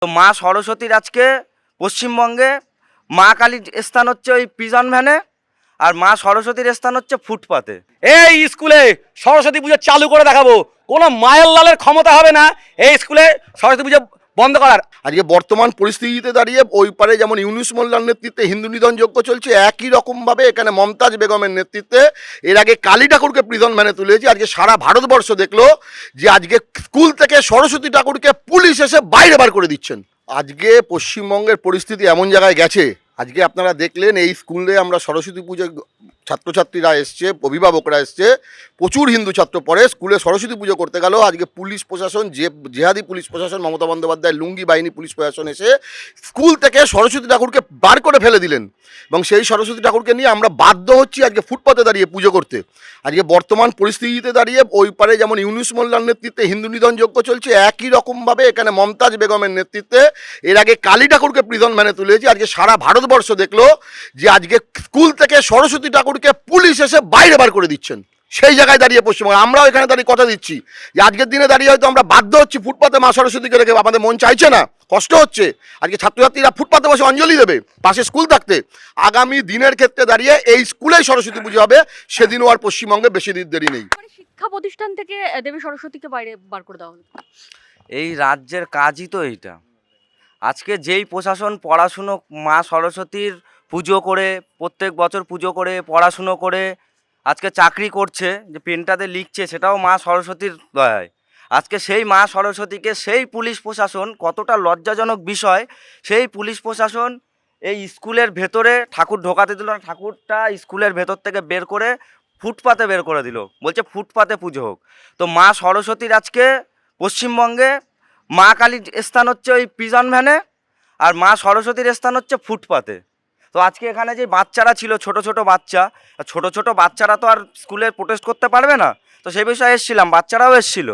তো মা সরস্বতীর আজকে পশ্চিমবঙ্গে মা কালীর স্থান হচ্ছে ওই পিজন ভ্যানে, আর মা সরস্বতীর স্থান হচ্ছে ফুটপাতে। এই স্কুলে সরস্বতী পুজো চালু করে দেখাবো, কোনো মায়ের লালের ক্ষমতা হবে না এই স্কুলে সরস্বতী পুজো বন্ধ করার। আজকে বর্তমান পরিস্থিতিতে দাঁড়িয়ে ওই পারে যেমন ইউনুস মোল্লার নেতৃত্বে হিন্দু নিধন যজ্ঞ চলছে, একই রকমভাবে এখানে মমতাজ বেগমের নেতৃত্বে এর আগে কালী ঠাকুরকে প্রিজন ভ্যানে তুলেছে। আজকে সারা ভারতবর্ষ দেখলো যে আজকে স্কুল থেকে সরস্বতী ঠাকুরকে পুলিশ এসে বাইরে বার করে দিচ্ছেন। আজকে পশ্চিমবঙ্গের পরিস্থিতি এমন জায়গায় গেছে, আজকে আপনারা দেখলেন এই স্কুলে আমরা সরস্বতী পুজো ছাত্রছাত্রীরা এসছে, অভিভাবকরা এসছে, প্রচুর হিন্দু ছাত্র পড়ে স্কুলে সরস্বতী পুজো করতে গেল। আজকে পুলিশ প্রশাসন, জেহাদি পুলিশ প্রশাসন, মমতা বন্দ্যোপাধ্যায় লুঙ্গি বাহিনী পুলিশ প্রশাসন এসে স্কুল থেকে সরস্বতী ঠাকুরকে বার করে ফেলে দিলেন এবং সেই সরস্বতী ঠাকুরকে নিয়ে আমরা বাধ্য হচ্ছি আজকে ফুটপাতে দাঁড়িয়ে পুজো করতে। আজকে বর্তমান পরিস্থিতিতে দাঁড়িয়ে ওই পারে যেমন ইউনুস মোল্লার নেতৃত্বে হিন্দু নিধন যজ্ঞ চলছে, একই রকমভাবে এখানে মমতাজ বেগমের নেতৃত্বে এর আগে কালী ঠাকুরকে প্রিজন ভ্যানে তুলেছে। আজকে সারা ভারতবর্ষ দেখলো যে আজকে স্কুল থেকে সরস্বতী ঠাকুরকে পুলিশ এসে বাইরে বার করে দিচ্ছেন। সেই জায়গায় দাঁড়িয়ে পশ্চিমবঙ্গে আমরাও এখানে দাঁড়িয়ে কথা দিচ্ছি যে আজকের দিনে দাঁড়িয়ে হয়তো আমরা বাধ্য হচ্ছি ফুটপাতে মা সরস্বতীকে রেখে, আমাদের মন চাইছে না, কষ্ট হচ্ছে। আজকে ছাত্রছাত্রীরা ফুটপাতে বসে অঞ্জলি দেবে পাশে স্কুল থাকতে। আগামী দিনের ক্ষেত্রে দাঁড়িয়ে এই স্কুলেই সরস্বতী পুজো হবে, সেদিনও আর পশ্চিমবঙ্গে বেশি দিন দেরি নেই। শিক্ষা প্রতিষ্ঠান থেকে দেবী সরস্বতীকে বাইরে বার করে দেওয়া হলো। এই রাজ্যের কাজই তো এইটা। আজকে যেই প্রশাসন পড়াশুনো মা সরস্বতীর পুজো করে, প্রত্যেক বছর পুজো করে, পড়াশুনো করে আজকে চাকরি করছে, যে পেনটাতে লিখছে সেটাও মা সরস্বতীর দয়ায়। আজকে সেই মা সরস্বতীকে সেই পুলিশ প্রশাসন, কতটা লজ্জাজনক বিষয়, সেই পুলিশ প্রশাসন এই স্কুলের ভেতরে ঠাকুর ঢোকাতে দিল না, ঠাকুরটা স্কুলের ভেতর থেকে বের করে ফুটপাতে বের করে দিল, বলছে ফুটপাতে পুজো হোক। তো মা সরস্বতীর আজকে পশ্চিমবঙ্গে মা কালীর স্থান হচ্ছে ওই পিজন ভ্যানে, আর মা সরস্বতীর স্থান হচ্ছে ফুটপাতে। তো আজকে এখানে যে বাচ্চারা ছিল, ছোট ছোট বাচ্চারা তো আর স্কুলে প্রোটেস্ট করতে পারবে না, তো সেই বিষয়ে এসেছিলাম, বাচ্চারাও এসেছিল।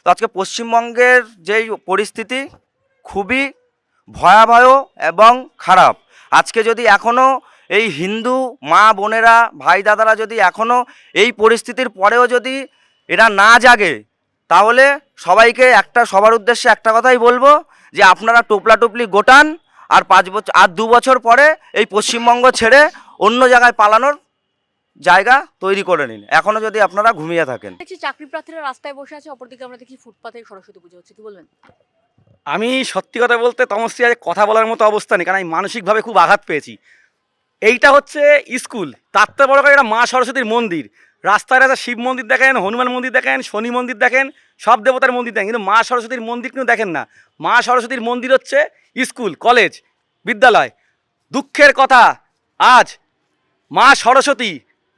তো আজকে পশ্চিমবঙ্গের যেই পরিস্থিতি খুবই ভয়াবহ এবং খারাপ। আজকে যদি এখনও এই হিন্দু মা বোনেরা, ভাই দাদারা যদি এখনও এই পরিস্থিতির পরেও যদি এরা না জাগে, তাহলে সবাইকে সবার উদ্দেশ্যে একটা কথাই বলবো যে আপনারা টোপলাটুপলি গোটান, আর 2 বছর পরে এই পশ্চিমবঙ্গ ছেড়ে অন্য জায়গায় পালানোর জায়গা তৈরি করে নিন, এখনও যদি আপনারা ঘুমিয়ে থাকেন। দেখছি চাকরি প্রার্থীরা রাস্তায় বসে আছে, অপরদিকে আমরা দেখি ফুটপাতে সরস্বতী পুজো হচ্ছে, কি বলবেন? আমি সত্যি কথা বলতে তমশ্রী আজ কথা বলার মতো অবস্থা নেই, কারণ আমি মানসিকভাবে খুব আঘাত পেয়েছি। এইটা হচ্ছে স্কুল, তার থেকে বড় করে এটা মা সরস্বতীর মন্দির। রাস্তায় রাস্তায় শিব মন্দির দেখেন, হনুমান মন্দির দেখেন, শনি মন্দির দেখেন, সব দেবতার মন্দির দেখেন, কিন্তু মা সরস্বতীর মন্দির কিন্তু দেখেন না। মা সরস্বতীর মন্দির হচ্ছে স্কুল, কলেজ, বিদ্যালয়। দুঃখের কথা, আজ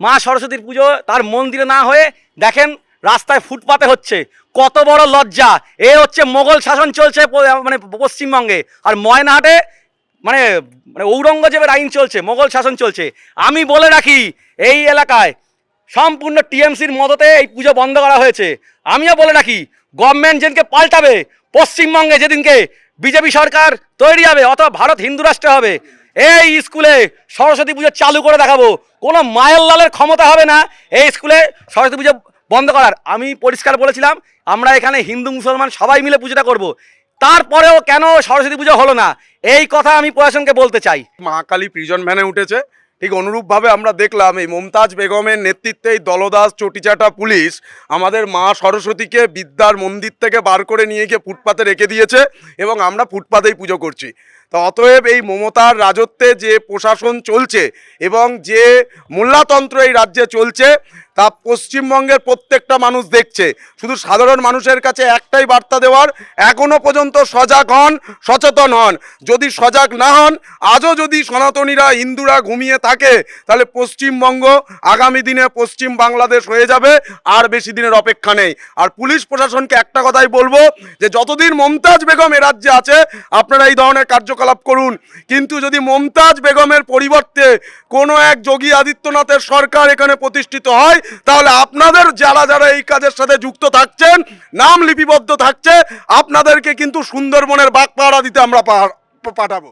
মা সরস্বতীর পুজো তার মন্দিরে না হয়ে দেখেন রাস্তায় ফুটপাতে হচ্ছে। কত বড় লজ্জা! এ হচ্ছে মোগল শাসন চলছে মানে পশ্চিমবঙ্গে, আর ময়নাহাটে মানে ঔরঙ্গজেবের আইন চলছে, মোগল শাসন চলছে। আমি বলে রাখি, এই এলাকায় সম্পূর্ণ টিএমসির মদতে এই পুজো বন্ধ করা হয়েছে। আমিও বলে রাখি, গভর্নমেন্ট যেদিনকে পাল্টাবে, পশ্চিমবঙ্গে যেদিনকে বিজেপি সরকার তৈরি হবে অথবা ভারত হিন্দু রাষ্ট্র হবে, এই স্কুলে সরস্বতী পুজো চালু করে দেখাবো, কোনো মায়ের লালের ক্ষমতা হবে না এই স্কুলে সরস্বতী পুজো বন্ধ করার। আমি পরিষ্কার বলেছিলাম আমরা এখানে হিন্দু মুসলমান সবাই মিলে পুজোটা করব, তারপরেও কেন সরস্বতী পুজো হলো না, এই কথা আমি প্রশাসনকে বলতে চাই। মা কালী প্রিজন ভ্যানে উঠেছে, ঠিক অনুরূপভাবে আমরা দেখলাম এই মমতাজ বেগমের নেতৃত্বে এই দলদাস চটিচাটা পুলিশ আমাদের মা সরস্বতীকে বিদ্যার মন্দির থেকে বার করে নিয়ে গিয়ে ফুটপাতে রেখে দিয়েছে এবং আমরা ফুটপাতেই পুজো করছি। তো অতএব এই মমতার রাজত্বে যে প্রশাসন চলছে এবং যে মোল্লাতন্ত্র এই রাজ্যে চলছে, তা পশ্চিমবঙ্গের প্রত্যেকটা মানুষ দেখছে। শুধু সাধারণ মানুষের কাছে একটাই বার্তা দেওয়ার, এখনও পর্যন্ত সজাগ হন, সচেতন হন। যদি সজাগ না হন, আজও যদি সনাতনীরা, হিন্দুরা ঘুমিয়ে থাকে, তাহলে পশ্চিমবঙ্গ আগামী দিনে পশ্চিম বাংলাদেশ হয়ে যাবে, আর বেশি দিনের অপেক্ষা নেই। আর পুলিশ প্রশাসনকে একটা কথাই বলবো যে যতদিন মমতাজ বেগম এ রাজ্যে আছে আপনারা এই ধরনের কার্যকলাপ করুন, কিন্তু যদি মমতাজ বেগমের পরিবর্তে কোনো এক যোগী আদিত্যনাথের সরকার এখানে প্রতিষ্ঠিত হয়, তাহলে আপনাদের যারা যারা এই কাজের সাথে যুক্ত থাকছেন, নাম লিপিবদ্ধ থাকছে, আপনাদেরকে কিন্তু সুন্দরবনের বাগপাড়া দিতে আমরা পাঠাবো।